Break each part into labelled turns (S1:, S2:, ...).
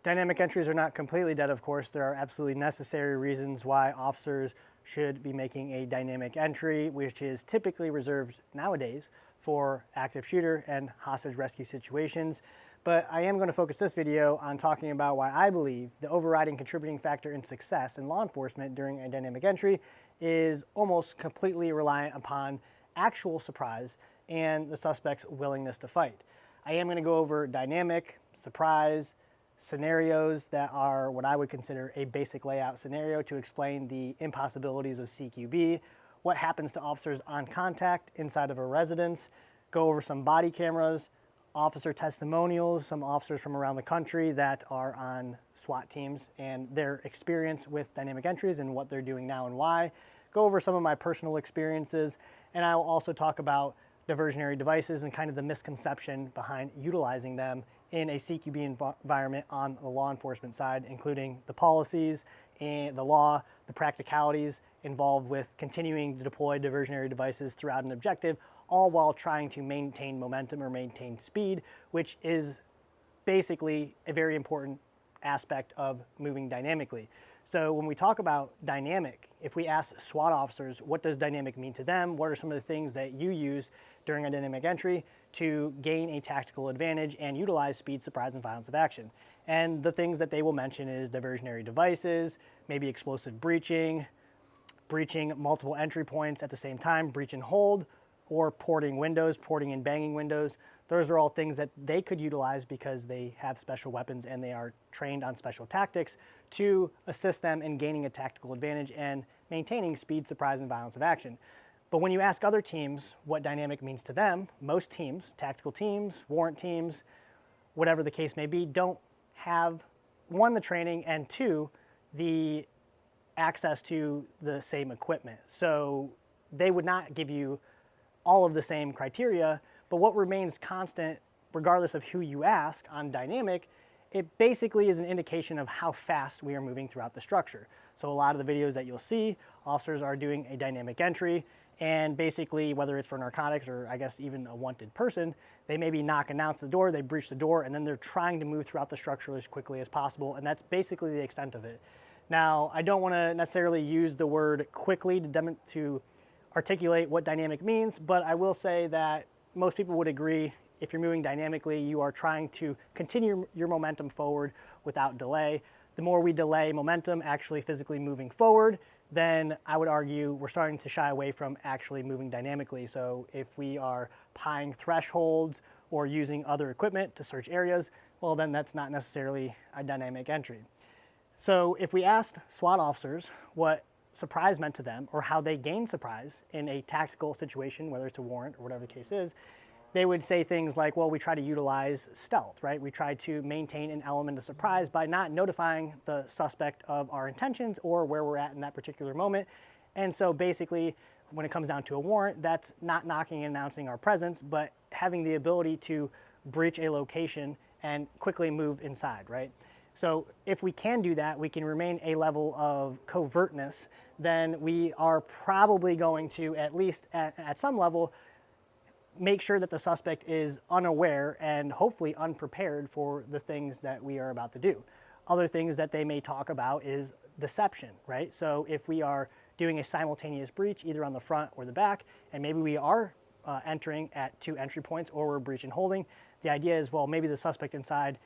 S1: Dynamic entries are not completely dead, of course. There are absolutely necessary reasons why officers should be making a dynamic entry, which is typically reserved nowadays for active shooter and hostage rescue situations. But I am going to focus this video on talking about why I believe the overriding contributing factor in success in law enforcement during a dynamic entry is almost completely reliant upon actual surprise and the suspect's willingness to fight. I am going to go over dynamic, surprise, scenarios that are what I would consider a basic layout scenario to explain the impossibilities of CQB, what happens to officers on contact inside of a residence, go over some body cameras, officer testimonials, some officers from around the country that are on SWAT teams and their experience with dynamic entries and what they're doing now and why, go over some of my personal experiences, and I will also talk about diversionary devices and kind of the misconception behind utilizing them in a CQB environment on the law enforcement side, including the policies and the law, the practicalities involved with continuing to deploy diversionary devices throughout an objective, all while trying to maintain momentum or maintain speed, which is basically a very important aspect of moving dynamically. So when we talk about dynamic, if we ask SWAT officers, what does dynamic mean to them? What are some of the things that you use during a dynamic entry to gain a tactical advantage and utilize speed, surprise, and violence of action? And the things that they will mention is diversionary devices, maybe explosive breaching multiple entry points at the same time, breach and hold, or porting windows, porting and banging windows. Those are all things that they could utilize because they have special weapons and they are trained on special tactics to assist them in gaining a tactical advantage and maintaining speed, surprise, and violence of action. But when you ask other teams what dynamic means to them, most teams, tactical teams, warrant teams, whatever the case may be, don't have, one, the training, and two, the access to the same equipment. So they would not give you all of the same criteria, but what remains constant, regardless of who you ask on dynamic, it basically is an indication of how fast we are moving throughout the structure. So a lot of the videos that you'll see, officers are doing a dynamic entry, and basically, whether it's for narcotics or I guess even a wanted person, they maybe knock and announce the door, they breach the door, and then they're trying to move throughout the structure as quickly as possible, and that's basically the extent of it. Now, I don't want to necessarily use the word quickly to articulate what dynamic means, but I will say that most people would agree if you're moving dynamically, you are trying to continue your momentum forward without delay. The more we delay momentum actually physically moving forward, then I would argue we're starting to shy away from actually moving dynamically. So if we are pieing thresholds or using other equipment to search areas, well, then that's not necessarily a dynamic entry. So if we asked SWAT officers what surprise meant to them or how they gain surprise in a tactical situation, whether it's a warrant or whatever the case is, they would say things like, well, we try to utilize stealth, right? We try to maintain an element of surprise by not notifying the suspect of our intentions or where we're at in that particular moment. And so basically, when it comes down to a warrant, that's not knocking and announcing our presence, but having the ability to breach a location and quickly move inside, right? So if we can do that, we can remain a level of covertness, then we are probably going to, at least at some level, make sure that the suspect is unaware and hopefully unprepared for the things that we are about to do. Other things that they may talk about is deception, right? So if we are doing a simultaneous breach, either on the front or the back, and maybe we are entering at two entry points or we're breach and holding, the idea is, well, maybe the suspect inside,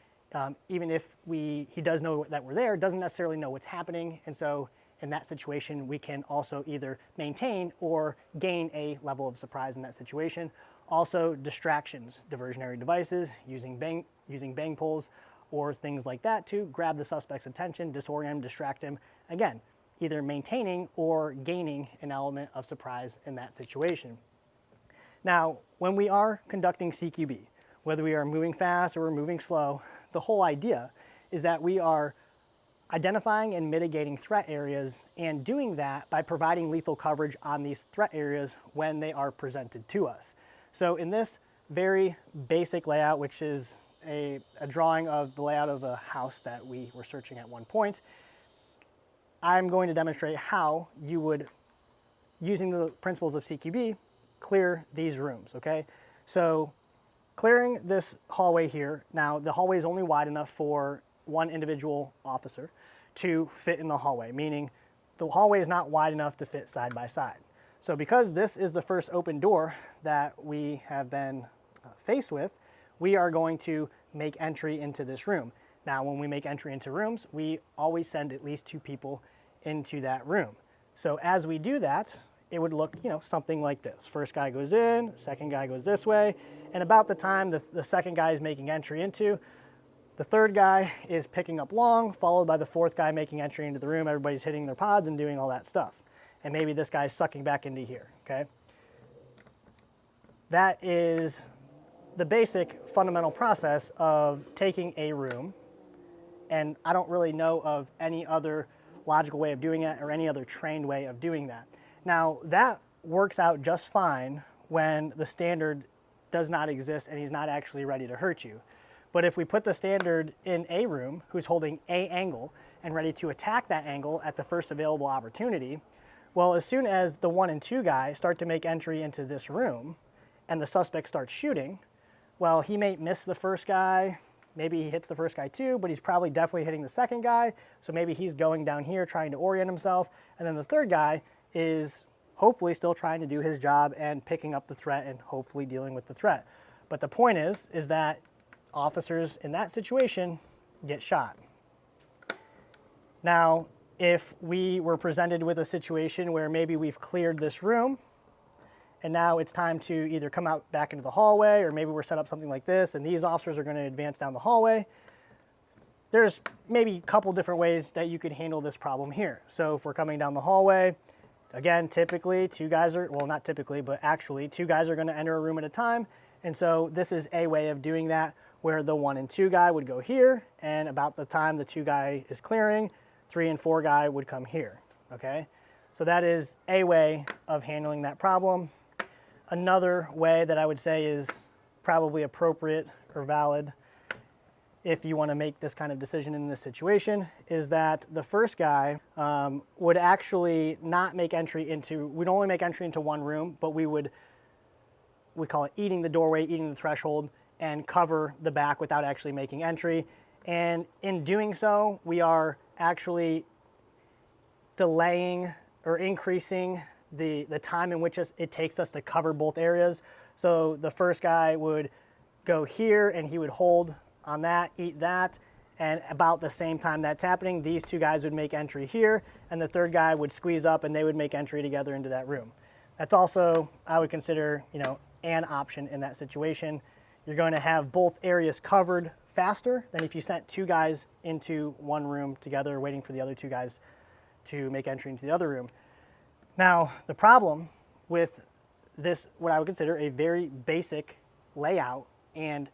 S1: even if he does know that we're there, doesn't necessarily know what's happening. And so in that situation, we can also either maintain or gain a level of surprise in that situation. Also, distractions, diversionary devices, using bang pulls or things like that to grab the suspect's attention, disorient him, distract him. Again, either maintaining or gaining an element of surprise in that situation. Now, when we are conducting CQB, whether we are moving fast or we're moving slow, the whole idea is that we are identifying and mitigating threat areas and doing that by providing lethal coverage on these threat areas when they are presented to us. So in this very basic layout, which is a drawing of the layout of a house that we were searching at one point, I'm going to demonstrate how you would, using the principles of CQB, clear these rooms, okay? So clearing this hallway here, now the hallway is only wide enough for one individual officer to fit in the hallway, meaning the hallway is not wide enough to fit side by side. So because this is the first open door that we have been faced with, we are going to make entry into this room. Now, when we make entry into rooms, we always send at least 2 people into that room. So as we do that, it would look, something like this. First guy goes in, second guy goes this way, and about the time the second guy is making entry into, the third guy is picking up long, followed by the fourth guy making entry into the room. Everybody's hitting their pods and doing all that stuff. And maybe this guy's sucking back into here, okay? That is the basic fundamental process of taking a room, and I don't really know of any other logical way of doing it or any other trained way of doing that. Now, that works out just fine when the standard does not exist and he's not actually ready to hurt you. But if we put the standard in a room who's holding a angle and ready to attack that angle at the first available opportunity, well, as soon as the 1 and 2 guys start to make entry into this room and the suspect starts shooting, well, he may miss the first guy, maybe he hits the first guy too, but he's probably definitely hitting the second guy, so maybe he's going down here trying to orient himself, and then the third guy is hopefully still trying to do his job and picking up the threat and hopefully dealing with the threat. But the point is that officers in that situation get shot. Now, if we were presented with a situation where maybe we've cleared this room and now it's time to either come out back into the hallway, or maybe we're set up something like this and these officers are going to advance down the hallway, there's maybe a couple different ways that you could handle this problem here. So if we're coming down the hallway, again, typically 2 guys are, well, not typically, but actually 2 guys are going to enter a room at a time. And so this is a way of doing that, where the 1 and 2 guy would go here, and about the time the 2 guy is clearing, 3 and 4 guy would come here, okay? So that is a way of handling that problem. Another way that I would say is probably appropriate or valid if you want to make this kind of decision in this situation is that the first guy would actually not make entry into, we'd only make entry into one room, but we call it eating the doorway, eating the threshold, and cover the back without actually making entry. And in doing so, we are actually delaying or increasing the time in which it takes us to cover both areas. So the first guy would go here and he would hold on that, eat that, and about the same time that's happening, these 2 guys would make entry here, and the third guy would squeeze up and they would make entry together into that room. That's also, I would consider, an option in that situation. You're going to have both areas covered faster than if you sent 2 guys into one room together waiting for the other 2 guys to make entry into the other room. Now, the problem with this, what I would consider a very basic layout and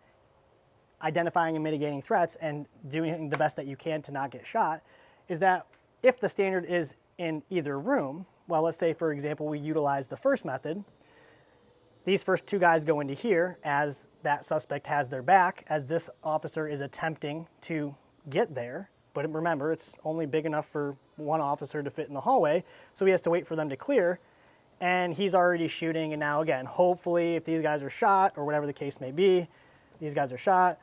S1: identifying and mitigating threats and doing the best that you can to not get shot, is that if the standard is in either room, well, let's say, for example, we utilize the first method, these first 2 guys go into here as that suspect has their back, as this officer is attempting to get there. But remember, it's only big enough for one officer to fit in the hallway, so he has to wait for them to clear, and he's already shooting. And now, again, hopefully, if these guys are shot, or whatever the case may be, these guys are shot,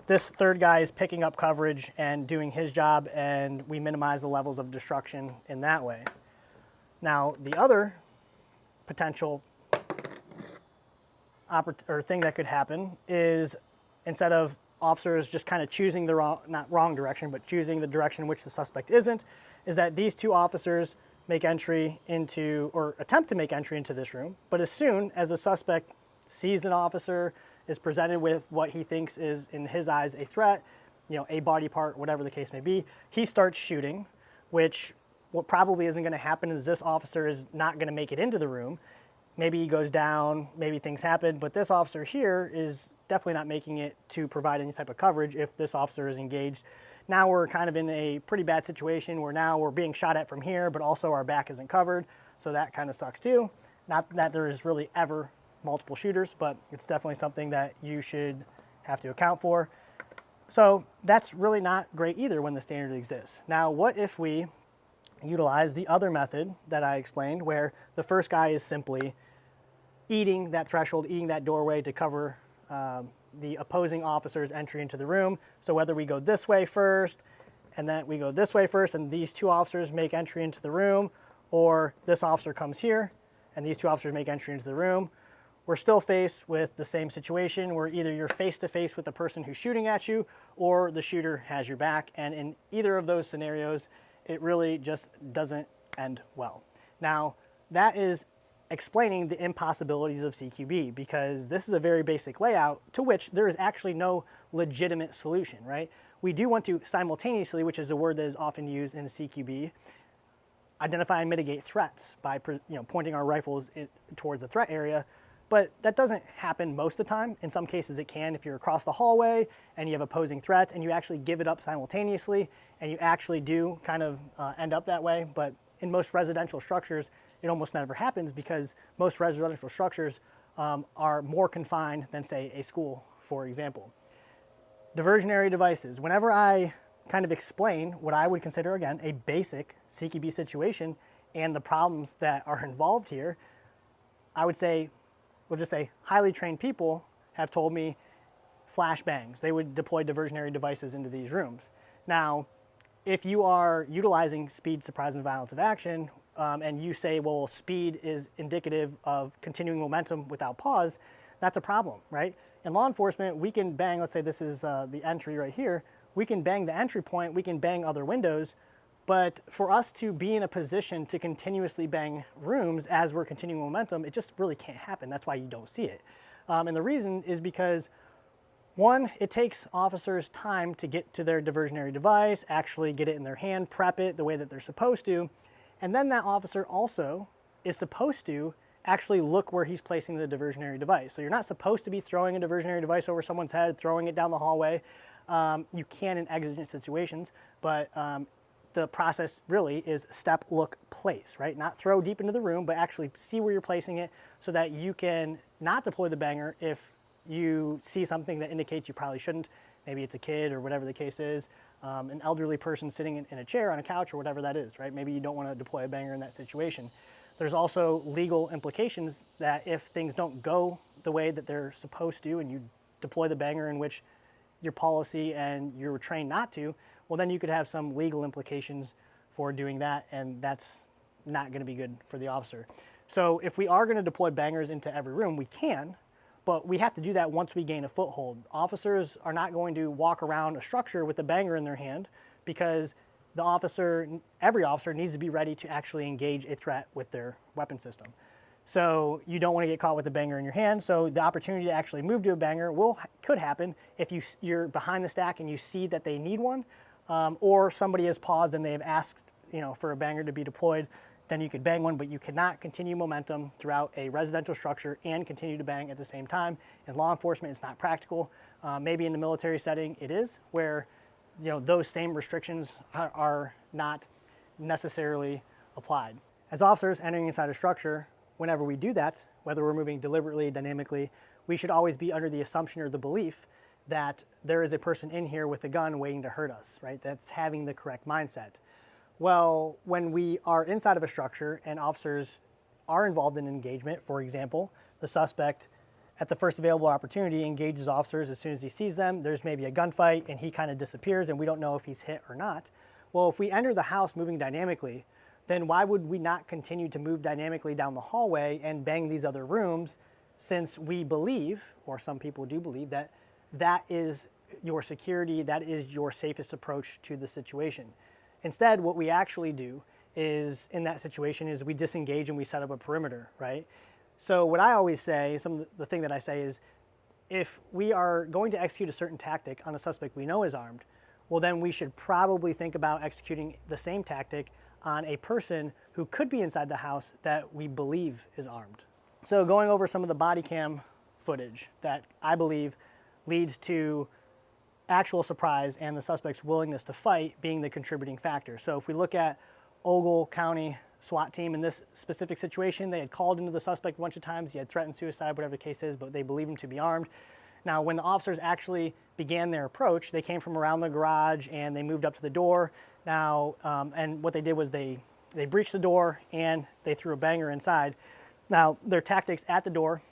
S1: this third guy is picking up coverage and doing his job, and we minimize the levels of destruction in that way. Now, the other potential thing that could happen is, instead of officers just kind of choosing the wrong direction, but choosing the direction in which the suspect isn't, is that these 2 officers make entry into, or attempt to make entry into this room, but as soon as the suspect sees an officer, is presented with what he thinks is, in his eyes, a threat, a body part, whatever the case may be, he starts shooting, which what probably isn't going to happen is this officer is not going to make it into the room. Maybe he goes down, maybe things happen, but this officer here is definitely not making it to provide any type of coverage if this officer is engaged. Now we're kind of in a pretty bad situation where now we're being shot at from here, but also our back isn't covered, so that kind of sucks too. Not that there is really ever multiple shooters, but it's definitely something that you should have to account for. So that's really not great either when the standard exists. Now, what if we utilize the other method that I explained, where the first guy is simply eating that threshold, eating that doorway to cover the opposing officer's entry into the room. So whether we go this way first, and then we go this way first, and these two officers make entry into the room, or this officer comes here, and these two officers make entry into the room, we're still faced with the same situation where either you're face to face with the person who's shooting at you, or the shooter has your back. And in either of those scenarios, it really just doesn't end well. Now, that is explaining the impossibilities of CQB, because this is a very basic layout to which there is actually no legitimate solution, right? We do want to simultaneously, which is a word that is often used in CQB, identify and mitigate threats by pointing our rifles towards the threat area, but that doesn't happen most of the time. In some cases it can if you're across the hallway and you have opposing threats and you actually give it up simultaneously, and you actually do kind of end up that way. But in most residential structures, it almost never happens, because most residential structures are more confined than, say, a school, for example. Diversionary devices. Whenever I kind of explain what I would consider, again, a basic CQB situation and the problems that are involved here, I would say, we'll just say highly trained people have told me flashbangs. They would deploy diversionary devices into these rooms. Now, if you are utilizing speed, surprise, and violence of action, and you say, well, speed is indicative of continuing momentum without pause, that's a problem, right? In law enforcement, we can bang, let's say this is the entry right here, we can bang the entry point, we can bang other windows, but for us to be in a position to continuously bang rooms as we're continuing momentum, it just really can't happen. That's why you don't see it. And the reason is because, one, it takes officers time to get to their diversionary device, actually get it in their hand, prep it the way that they're supposed to, and then that officer also is supposed to actually look where he's placing the diversionary device. So you're not supposed to be throwing a diversionary device over someone's head, throwing it down the hallway. You can in exigent situations, but the process really is step, look, place, right? Not throw deep into the room, but actually see where you're placing it so that you can not deploy the banger if you see something that indicates you probably shouldn't. Maybe it's a kid or whatever the case is, an elderly person sitting in a chair on a couch or whatever that is, right? Maybe you don't want to deploy a banger in that situation. There's also legal implications that if things don't go the way that they're supposed to and you deploy the banger in which your policy and you're trained not to, well, then you could have some legal implications for doing that, and that's not going to be good for the officer. So if we are going to deploy bangers into every room, we can, but we have to do that once we gain a foothold. Officers are not going to walk around a structure with a banger in their hand, because every officer needs to be ready to actually engage a threat with their weapon system. So you don't want to get caught with a banger in your hand. So the opportunity to actually move to a banger could happen if you're behind the stack and you see that they need one, or somebody has paused and they have asked for a banger to be deployed. Then you could bang one, but you cannot continue momentum throughout a residential structure and continue to bang at the same time. In law enforcement, it's not practical. Maybe in the military setting it is, where those same restrictions are not necessarily applied. As officers entering inside a structure, whenever we do that, whether we're moving deliberately, dynamically, we should always be under the assumption or the belief that there is a person in here with a gun waiting to hurt us, right? That's having the correct mindset. Well, when we are inside of a structure and officers are involved in engagement, for example, the suspect at the first available opportunity engages officers as soon as he sees them, there's maybe a gunfight and he kind of disappears and we don't know if he's hit or not. Well, if we enter the house moving dynamically, then why would we not continue to move dynamically down the hallway and bang these other rooms, since we believe, or some people do believe, that that is your security, that is your safest approach to the situation. Instead, what we actually do is, in that situation, is we disengage and we set up a perimeter, right? So what I always say, the thing that I say is, if we are going to execute a certain tactic on a suspect we know is armed, well, then we should probably think about executing the same tactic on a person who could be inside the house that we believe is armed. So going over some of the body cam footage that I believe leads to actual surprise and the suspect's willingness to fight being the contributing factor. So if we look at Ogle County SWAT team in this specific situation, they had called into the suspect a bunch of times, he had threatened suicide, whatever the case is, but they believed him to be armed. Now, when the officers actually began their approach, they came from around the garage and they moved up to the door. Now, and what they did was they breached the door and they threw a banger inside. Now, their tactics at the door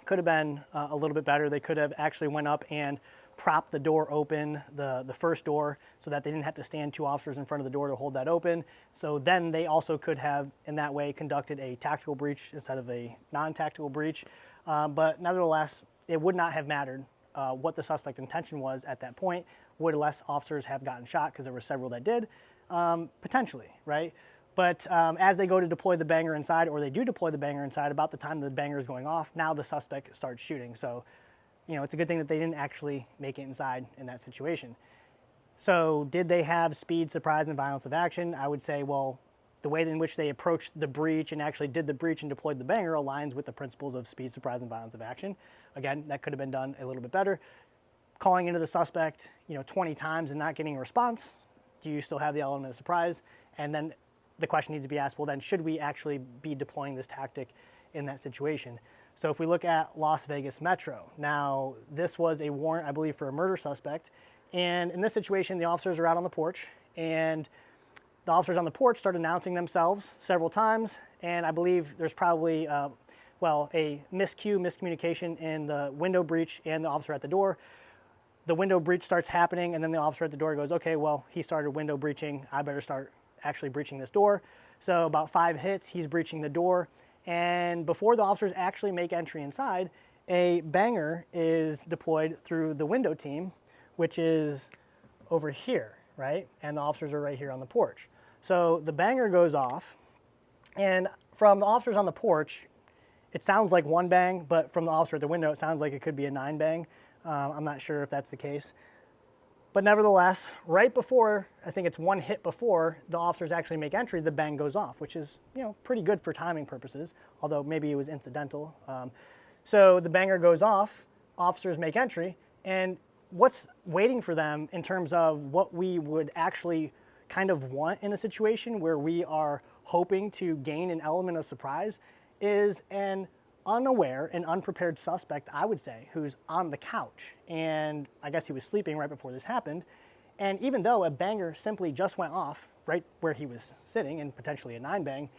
S1: could have been a little bit better. They could have actually went up and propped the door open, the first door, so that they didn't have to stand 2 officers in front of the door to hold that open. So then they also could have, in that way, conducted a tactical breach instead of a non-tactical breach. But nevertheless, it would not have mattered what the suspect intention was at that point. Would less officers have gotten shot, because there were several that did? Potentially, right? But as they go to deploy the banger inside, or they do deploy the banger inside, about the time the banger is going off, now the suspect starts shooting. So, you know, it's a good thing that they didn't actually make it inside in that situation. So did they have speed, surprise, and violence of action? I would say, well, the way in which they approached the breach and actually did the breach and deployed the banger aligns with the principles of speed, surprise, and violence of action. Again, that could have been done a little bit better. Calling into the suspect, 20 times and not getting a response, do you still have the element of surprise? And then the question needs to be asked, well, then should we actually be deploying this tactic in that situation? So if we look at Las Vegas Metro, now this was a warrant, I believe, for a murder suspect. And in this situation, the officers are out on the porch, and the officers on the porch start announcing themselves several times. And I believe there's probably, a miscommunication in the window breach and the officer at the door. The window breach starts happening, and then the officer at the door goes, okay, well, he started window breaching. I better start actually breaching this door. So about 5 hits, he's breaching the door. And before the officers actually make entry inside, a banger is deployed through the window team, which is over here, right? And the officers are right here on the porch. So the banger goes off, and from the officers on the porch, it sounds like 1 bang, but from the officer at the window, it sounds like it could be a 9 bang. I'm not sure if that's the case. But nevertheless, right before, I think it's 1 hit before the officers actually make entry, the bang goes off, which is, pretty good for timing purposes, although maybe it was incidental. So the banger goes off, officers make entry, and what's waiting for them in terms of what we would actually kind of want in a situation where we are hoping to gain an element of surprise is an unaware and unprepared suspect, I would say, who's on the couch. And I guess he was sleeping right before this happened. And even though a banger simply just went off right where he was sitting, and potentially a 9 bang,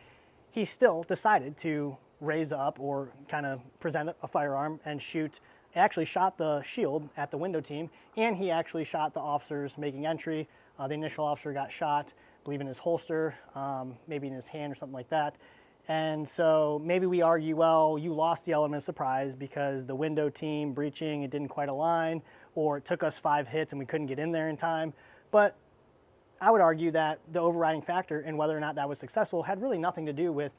S1: he still decided to raise up or kind of present a firearm and shoot. He actually shot the shield at the window team, and he actually shot the officers making entry. The initial officer got shot, I believe in his holster, maybe in his hand or something like that. And so maybe we argue, well, you lost the element of surprise because the window team breaching, it didn't quite align, or it took us 5 hits and we couldn't get in there in time. But I would argue that the overriding factor in whether or not that was successful had really nothing to do with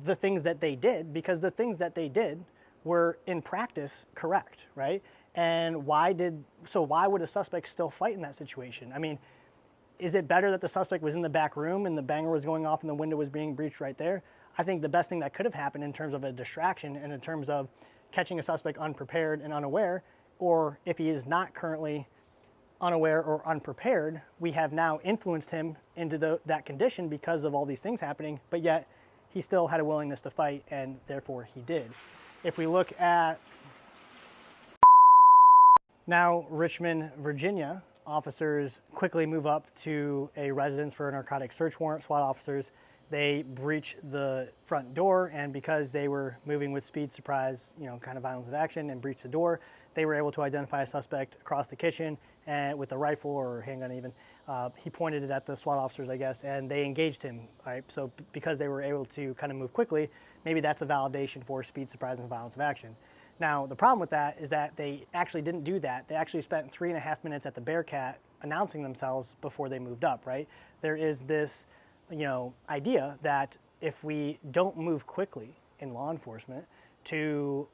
S1: the things that they did, because the things that they did were in practice correct, right? And why would a suspect still fight in that situation? I mean, is it better that the suspect was in the back room and the banger was going off and the window was being breached right there? I think the best thing that could have happened in terms of a distraction and in terms of catching a suspect unprepared and unaware, or if he is not currently unaware or unprepared, we have now influenced him into that condition because of all these things happening, but yet he still had a willingness to fight, and therefore he did. If we look at now Richmond, Virginia, officers quickly move up to a residence for a narcotic search warrant. SWAT officers, they breach the front door, and because they were moving with speed, surprise, kind of violence of action, and breach the door, they were able to identify a suspect across the kitchen and with a rifle or handgun even. He pointed it at the SWAT officers, I guess, and they engaged him, right? So because they were able to kind of move quickly, maybe that's a validation for speed, surprise, and violence of action. Now, the problem with that is that they actually didn't do that. They actually spent 3.5 minutes at the Bearcat announcing themselves before they moved up, right? There is this, idea that if we don't move quickly in law enforcement to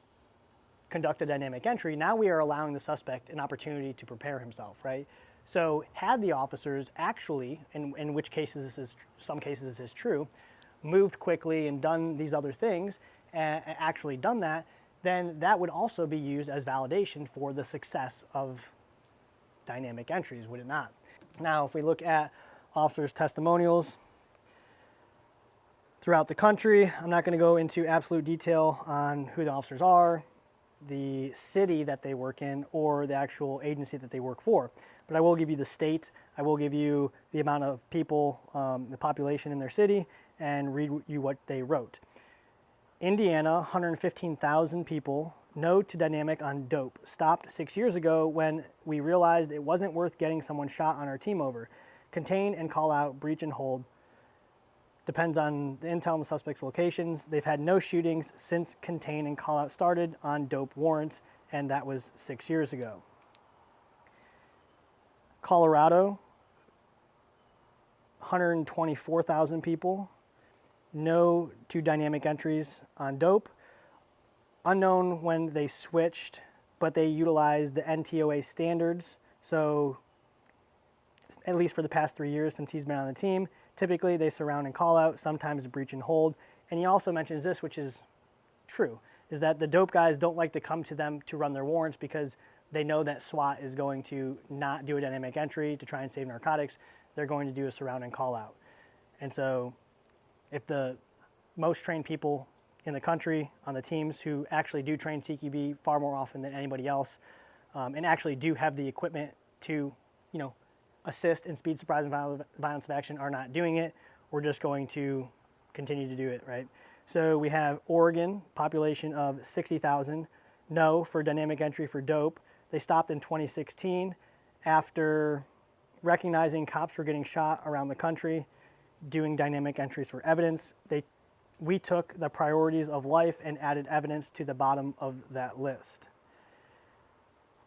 S1: conduct a dynamic entry, now we are allowing the suspect an opportunity to prepare himself, right? So had the officers actually, in which cases some cases this is true, moved quickly and done these other things, and actually done that, then that would also be used as validation for the success of dynamic entries, would it not? Now, if we look at officers' testimonials throughout the country, I'm not going to go into absolute detail on who the officers are, the city that they work in, or the actual agency that they work for. But I will give you the state, I will give you the amount of people, the population in their city, and read you what they wrote. Indiana, 115,000 people, No to dynamic on dope. Stopped 6 years ago when we realized it wasn't worth getting someone shot on our team over. Contain and call out, breach and hold. Depends on the intel and the suspect's locations. They've had no shootings since contain and call out started on dope warrants, and that was 6 years ago. Colorado, 124,000 people. No to dynamic entries on dope. Unknown when they switched, but they utilized the NTOA standards. So at least for the past 3 years since he's been on the team, typically they surround and call out, sometimes breach and hold. And he also mentions this, which is true, is that the dope guys don't like to come to them to run their warrants because they know that SWAT is going to not do a dynamic entry to try and save narcotics. They're going to do a surround and call out. And so if the most trained people in the country on the teams who actually do train CQB far more often than anybody else, and actually do have the equipment to, assist in speed, surprise, and violence of action are not doing it, we're just going to continue to do it, right? So we have Oregon, population of 60,000, no for dynamic entry for dope. They stopped in 2016 after recognizing cops were getting shot around the country, doing dynamic entries for evidence. We took the priorities of life and added evidence to the bottom of that list.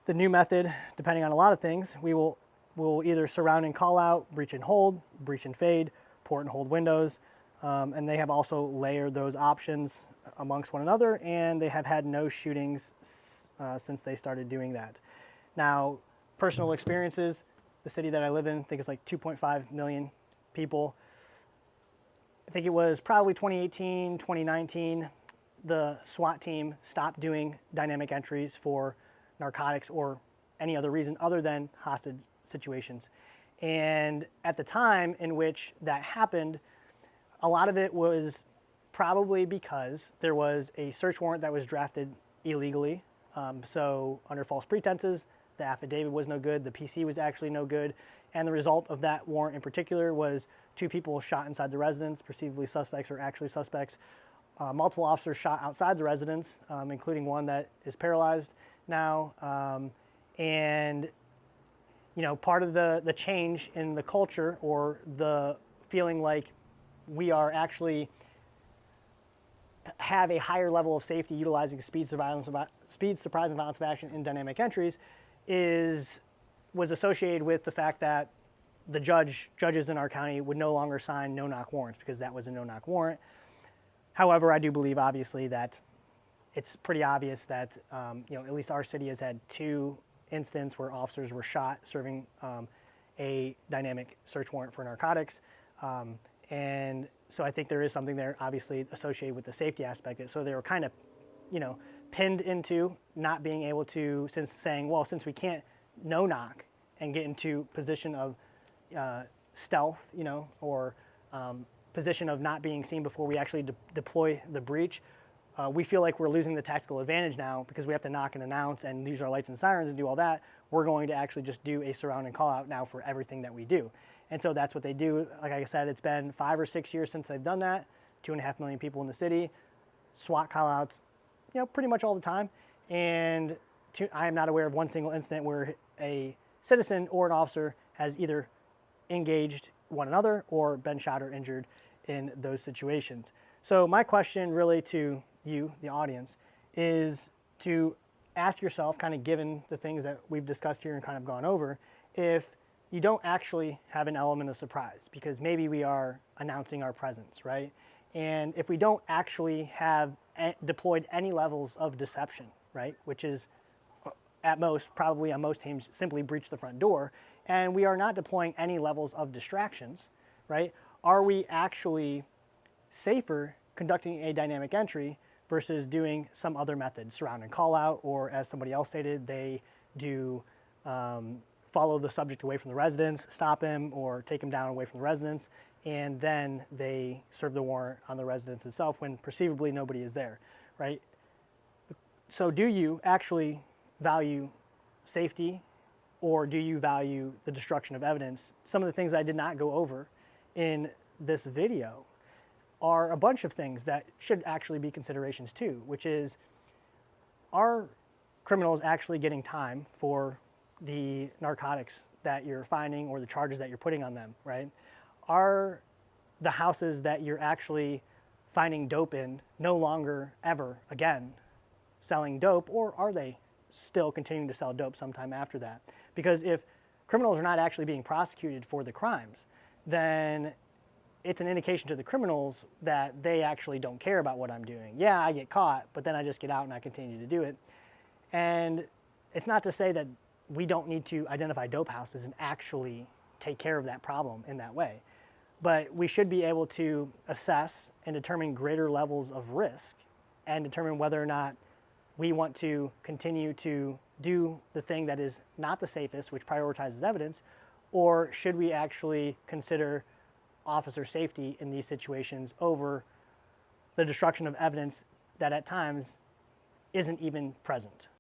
S1: The new method, depending on a lot of things, we'll either surround and call out, breach and hold, breach and fade, port and hold windows, and they have also layered those options amongst one another, and they have had no shootings since they started doing that. Now, personal experiences, the city that I live in, I think it's like 2.5 million people. I think it was probably 2018, 2019, the SWAT team stopped doing dynamic entries for narcotics or any other reason other than hostage situations. And at the time in which that happened, a lot of it was probably because there was a search warrant that was drafted illegally. So under false pretenses, the affidavit was no good, the PC was actually no good, and the result of that warrant in particular was 2 people shot inside the residence, perceivably suspects or actually suspects. Multiple officers shot outside the residence, including one that is paralyzed now. And part of the change in the culture, or the feeling like we are actually have a higher level of safety utilizing speed, surprise, and violence of action in dynamic entries, was associated with the fact that the judges in our county would no longer sign no-knock warrants because that was a no-knock warrant. However, I do believe, obviously, that it's pretty obvious that at least our city has had 2 incidents where officers were shot serving a dynamic search warrant for narcotics. And so I think there is something there, obviously, associated with the safety aspect. So they were kind of, pinned into not being able to, since we can't no-knock and get into position of stealth, or position of not being seen before we actually deploy the breach, we feel like we're losing the tactical advantage now because we have to knock and announce and use our lights and sirens and do all that. We're going to actually just do a surround and call out now for everything that we do. And so that's what they do. Like I said, it's been 5 or 6 years since they've done that. 2.5 million people in the city. SWAT call outs, pretty much all the time. And I am not aware of one single incident where a citizen or an officer has either engaged one another or been shot or injured in those situations. So my question really to you, the audience, is to ask yourself, kind of given the things that we've discussed here and kind of gone over, if you don't actually have an element of surprise, because maybe we are announcing our presence, right? And if we don't actually have deployed any levels of deception, right, which is at most, probably on most teams, simply breach the front door, and we are not deploying any levels of distractions, right, are we actually safer conducting a dynamic entry versus doing some other method, surround and call out, or as somebody else stated, they do follow the subject away from the residence, stop him or take him down away from the residence, and then they serve the warrant on the residence itself when perceivably nobody is there, right? So do you actually value safety, or do you value the destruction of evidence? Some of the things I did not go over in this video are a bunch of things that should actually be considerations too, which is, are criminals actually getting time for the narcotics that you're finding or the charges that you're putting on them, right? Are the houses that you're actually finding dope in no longer ever again selling dope, or are they still continuing to sell dope sometime after that? Because if criminals are not actually being prosecuted for the crimes, then it's an indication to the criminals that they actually don't care about what I'm doing. Yeah, I get caught, but then I just get out and I continue to do it. And it's not to say that we don't need to identify dope houses and actually take care of that problem in that way. But we should be able to assess and determine greater levels of risk and determine whether or not we want to continue to do the thing that is not the safest, which prioritizes evidence, or should we actually consider officer safety in these situations over the destruction of evidence that at times isn't even present.